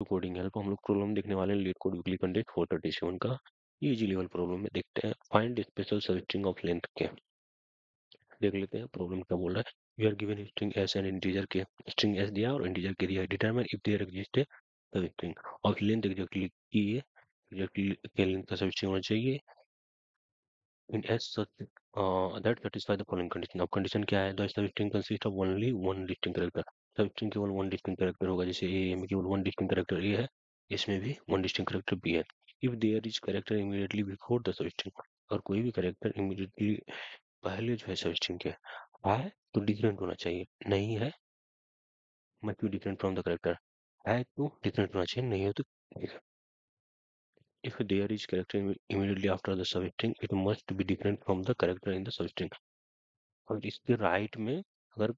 Coding help हम लोग problem देखने वाले हैं। लीड कोड वीकली कंटेंट 437 का इजी लेवल प्रॉब्लम में देखते हैं। Find special string of length K देख लेते हैं प्रॉब्लम क्या बोल रहा है। You are given string S and integer K string S दिया और इंटीजर के दिया। Determine if there exist substring of length exactly K है एग्जैक्टली के लेंथ का सब स्ट्रिंग होना चाहिए in S such that satisfy the following condition. अब कंडीशन क्या है? The substring consist of only one distinct character. Substring केवल वन डिस्टिंक्ट कैरेक्टर होगा। जैसे ए में केवल वन डिस्टिंक्ट कैरेक्टर ए है, इसमें भी वन डिस्टिंक्ट कैरेक्टर बी है। If there is character immediately before the substring, और कोई भी कैरेक्टर इमीडिएटली पहले जो है सब स्ट्रिंग के है तो डिफरेंट होना चाहिए। नहीं है must be different from the character. है तो डिफरेंट होना चाहिए, नहीं हो तो if there is character immediately after the substring it must be different from the character in the substring। और इसके राइट में अगर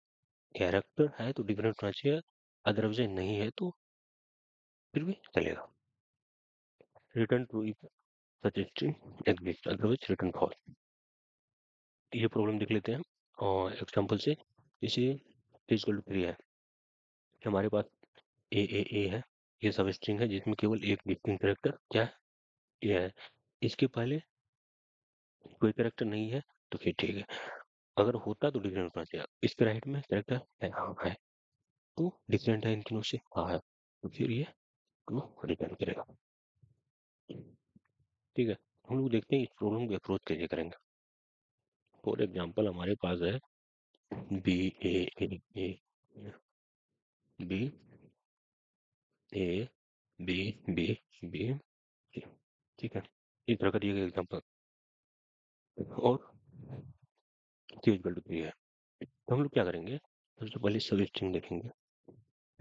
कैरेक्टर है तो डिफरेंट होना चाहिए, अदरवाइज नहीं है तो फिर भी चलेगा। Return true if such string exist, otherwise return false. ये प्रॉब्लम देख लेते हैं और एग्जांपल से। जैसे इक्वल टू 3 है, हमारे पास ए है, ये सब स्ट्रिंग है जिसमें केवल एक डिस्टिंक्ट कैरेक्टर क्या है, ये है। इसके पहले कोई कैरेक्टर नहीं है तो फिर ठीक है, अगर होता तो डिफरेंट होना चाहिए। इसके राइट में कैरेक्टर है, हाँ है, तो डिफरेंट है इन तीनों से, हाँ है, तो फिर ये ट्रू रिटर्न करेगा। ठीक है, हम लोग देखते हैं इस प्रॉब्लम को अप्रोच कैसे करेंगे। फॉर एग्जांपल हमारे पास है B A B A B B B C. ठीक है, इस तरह का दिया गया एग्जांपल और सी इक्वल टू 3 है। तो हम लोग क्या करेंगे, सबसे पहले सब स्ट्रिंग देखेंगे,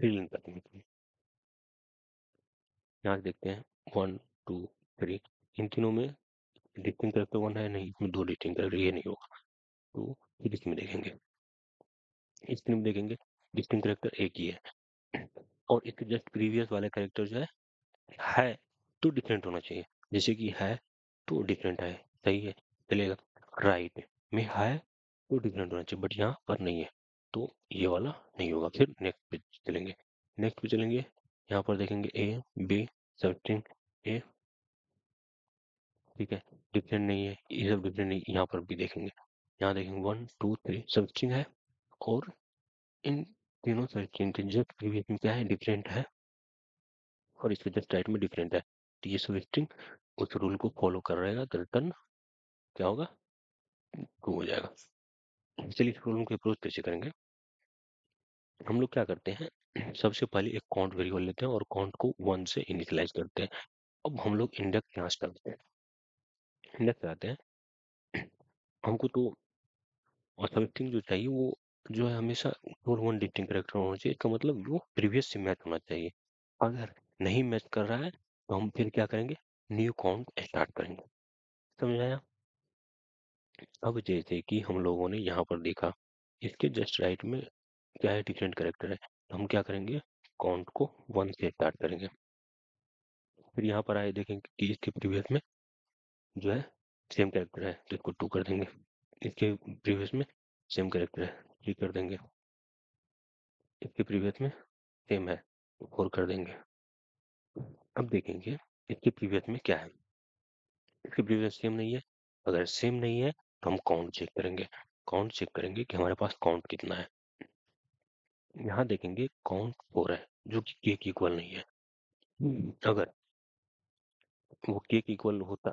फिर लिंक करेंगे। यहाँ से देखते हैं 1 2 3, इन तीनों में डिस्टिंक्ट कैरेक्टर वन है नहीं, इसमें दो डिस्टिंक्ट कैरेक्टर, ये नहीं होगा। तो फिर इसमें देखेंगे, इसमें देखेंगे डिस्टिंक्ट कैरेक्टर एक ही है और इसके जस्ट प्रीवियस वाला कैरेक्टर जो है तो डिफरेंट होना चाहिए। जैसे कि है तो डिफरेंट है, सही है, चलेगा। राइट में है तो डिफरेंट होना चाहिए, बट यहाँ पर नहीं है तो ये वाला नहीं होगा। फिर नेक्स्ट पे चलेंगे, नेक्स्ट पे चलेंगे, यहाँ पर देखेंगे ए बी सब ए, ठीक है, डिफरेंट नहीं है, ये सब डिफरेंट नहीं, यहाँ पर भी देखेंगे, यहाँ देखेंगे 1 2 3 सब स्ट्रिंग है और इन तीनों सब स्ट्रिंग के जस्ट प्रीवियस में क्या है, डिफरेंट है, और इसके जस्ट राइट में डिफरेंट है। तो ये सब स्ट्रिंग उस रूल को फॉलो कर रहेगा तो रिटर्न क्या होगा, ट्रू हो जाएगा। चलिए इस प्रॉब्लम को अप्रोच कैसे करेंगे। हम लोग क्या करते हैं, सबसे पहले एक काउंट वेरिएबल लेते हैं और काउंट को 1 से इनिशियलाइज करते हैं। अब हम लोग इंडेक्स यहाँ करते हैं, इंडेक्स लगाते हैं। हमको तो और सबस्ट्रिंग जो चाहिए वो जो है हमेशा केवल वन डिस्टिंक्ट कैरेक्टर होना चाहिए, इसका मतलब वो प्रीवियस से मैच होना चाहिए। अगर नहीं मैच कर रहा है तो हम फिर क्या करेंगे, न्यू काउंट स्टार्ट करेंगे। समझ आया? अब जैसे कि हम लोगों ने यहाँ पर देखा, इसके जस्ट राइट में क्या है, डिफरेंट कैरेक्टर है, तो हम क्या करेंगे, काउंट को 1 से स्टार्ट करेंगे। फिर यहाँ पर आए देखेंगे कि इसके प्रीवियस में जो है सेम कैरेक्टर है तो इसको 2 कर देंगे। इसके प्रीवियस में सेम कैरेक्टर है, 3 कर देंगे। इसके प्रीवियस में सेम है तो 4 कर देंगे। अब देखेंगे इसके प्रीवियस में क्या है, इसके प्रीवियस सेम नहीं है। अगर सेम नहीं है तो हम काउंट चेक करेंगे, काउंट चेक करेंगे कि हमारे पास काउंट कितना है। यहाँ देखेंगे काउंट 4 है जो कि के इक्वल नहीं है। अगर वो के इक्वल होता,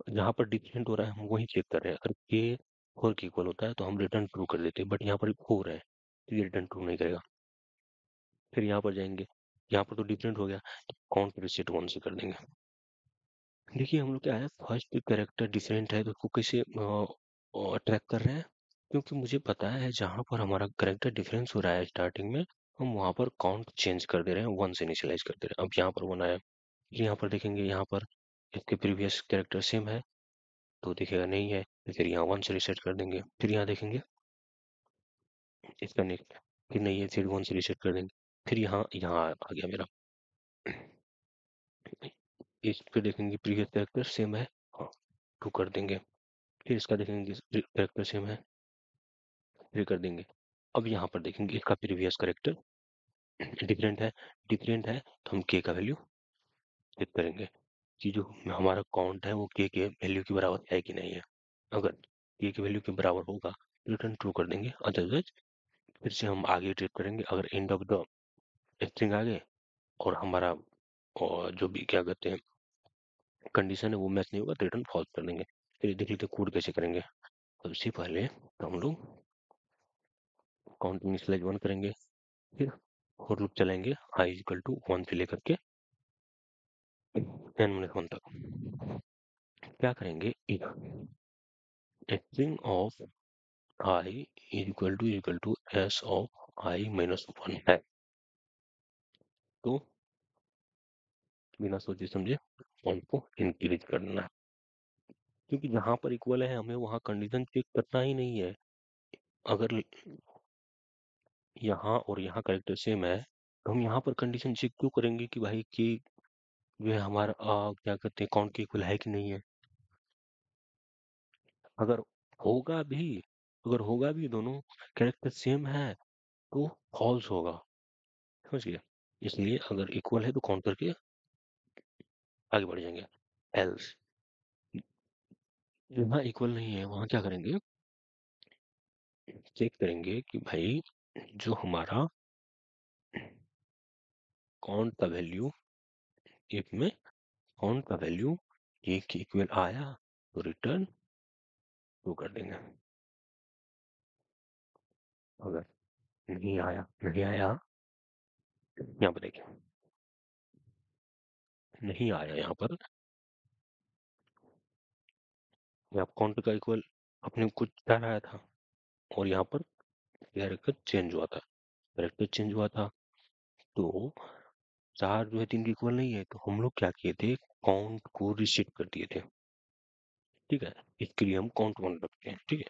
जहाँ पर डिफरेंट हो रहा है हम वही चेक कर रहे हैं, अगर के 4 के इक्वल होता है तो हम रिटर्न ट्रू कर देते हैं, बट यहाँ पर 4 है तो ये रिटर्न ट्रू नहीं करेगा। फिर यहाँ पर जाएंगे, यहाँ पर तो डिफरेंट हो गया तो काउंट रिसेट 1 से कर देंगे। देखिए हम लोग क्या है, फर्स्ट कैरेक्टर डिफरेंट है तो उसको कैसे ट्रैक कर रहे हैं, क्योंकि मुझे पता है जहाँ पर हमारा कैरेक्टर डिफरेंस हो रहा है स्टार्टिंग में, हम वहाँ पर काउंट चेंज कर दे रहे हैं, 1 से इनिशियलाइज कर दे रहे हैं। अब यहाँ पर 1 आया, फिर यहाँ पर देखेंगे, यहाँ पर इसके प्रीवियस कैरेक्टर सेम है तो दिखेगा नहीं है, तो फिर यहाँ 1 से रिसेट कर देंगे। फिर यहाँ देखेंगे इसका नेक्स्ट, फिर नहीं है, फिर 1 से रिसेट कर देंगे। फिर यहाँ यहाँ आ गया मेरा, इस पे देखेंगे प्रीवियस कैरेक्टर सेम है, हाँ 2 कर देंगे। फिर इसका देखेंगे कैरेक्टर सेम है, फिर कर देंगे। अब यहाँ पर देखेंगे इसका प्रीवियस कैरेक्टर डिफरेंट है तो हम के का वैल्यू चेक करेंगे कि जो हमारा काउंट है वो के वैल्यू के बराबर है कि नहीं है। अगर के वैल्यू के बराबर होगा तो रिटर्न ट्रू कर देंगे, अदरवाइज फिर से हम आगे ट्रेड करेंगे। अगर एंड ऑफ द स्ट्रिंग आ गए और हमारा और जो भी क्या कहते हैं कंडीशन है वो मैच नहीं होगा तो रिटर्न फॉल्स कर देंगे। फिर देख लेते कोड कैसे करेंगे। सबसे पहले तो हम लोग काउंट इनिशियलाइज 1 करेंगे, फिर और लूप चलाएंगे i इक्वल टू 1 से लेकर के n माइनस 1 तक। क्या करेंगे, string of i equal to s of i minus 1 है, तो बिना सोचे समझे वन को इंक्रीज करना है, क्योंकि जहां पर इक्वल है हमें वहां कंडीशन चेक करना ही नहीं है। अगर यहाँ और यहाँ करेक्टर सेम है तो हम यहाँ पर कंडीशन चेक क्यों करेंगे कि भाई कि जो है हमारा क्या कहते हैं काउंट के इक्वल है कि नहीं है। अगर होगा भी अगर होगा भी दोनों कैरेक्टर सेम है तो फॉल्स होगा, समझ गए। इसलिए अगर इक्वल है तो काउंट करके आगे बढ़ जाएंगे। एल्स जहाँ इक्वल नहीं है वहां क्या करेंगे, चेक करेंगे कि भाई जो हमारा काउंट का वैल्यू इफ में काउंट का वैल्यू ये के इक्वल आया तो रिटर्न ट्रू कर देंगे। अगर नहीं आया यहाँ पर देखिए नहीं आया यहाँ पर यहाँ काउंट का इक्वल अपने कुछ ठहराया था और यहाँ पर कैरेक्टर चेंज हुआ था, कैरेक्टर चेंज हुआ था तो 4 जो है 3 के इक्वल नहीं है, तो हम लोग क्या किए थे, काउंट को रिसेट कर दिए थे। ठीक है, इसके लिए हम काउंट 1 रखते हैं। ठीक है,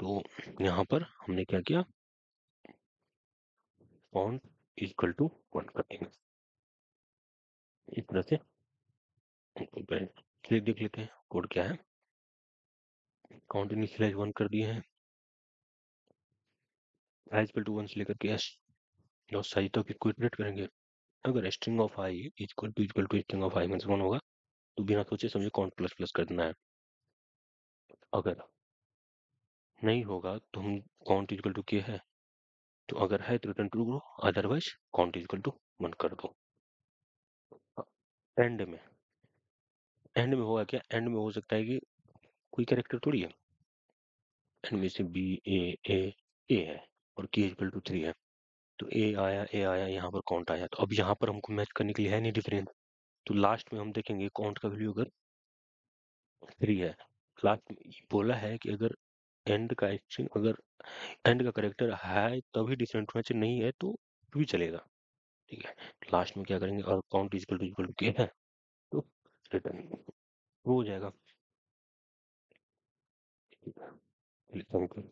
तो यहाँ पर हमने क्या किया, काउंट इक्वल टू 1 कर देंगे इस तरह से। चलिए देख लेते हैं कोड क्या है। काउंट इनिशियलाइज 1 कर दिए हैं, i इक्वल टू 1 से लेकर के s और साइज तक इसको इटरेट करेंगे। अगर string of i equal to string of i minus 1 होगा तो बिना सोचे समझे काउंट प्लस प्लस कर देना है। अगर नहीं होगा तो हम काउंट इक्वल टू के है, तो अगर है तो रिटर्न ट्रू करो, अदरवाइज काउंट इक्वल टू 1 कर दो। एंड में एंड में होगा क्या, एंड में हो सकता है कि कोई कैरेक्टर थोड़ी है, एंड में से बी ए है और के इक्वल टू 3 है, तो ए आया यहाँ पर काउंट आया, तो अब यहाँ पर हमको मैच करने के लिए है नहीं डिफरेंस, तो लास्ट में हम देखेंगे काउंट का वैल्यू अगर 3 है। लास्ट में बोला है कि अगर एंड का स्ट्रिंग अगर एंड का करेक्टर है तभी डिफरेंट होना चाहिए, नहीं है तो भी चलेगा। ठीक है, लास्ट में क्या करेंगे, और काउंट इक्वल टू के है तो रिटर्न हो जाएगा। ठीक है, थैंक यू।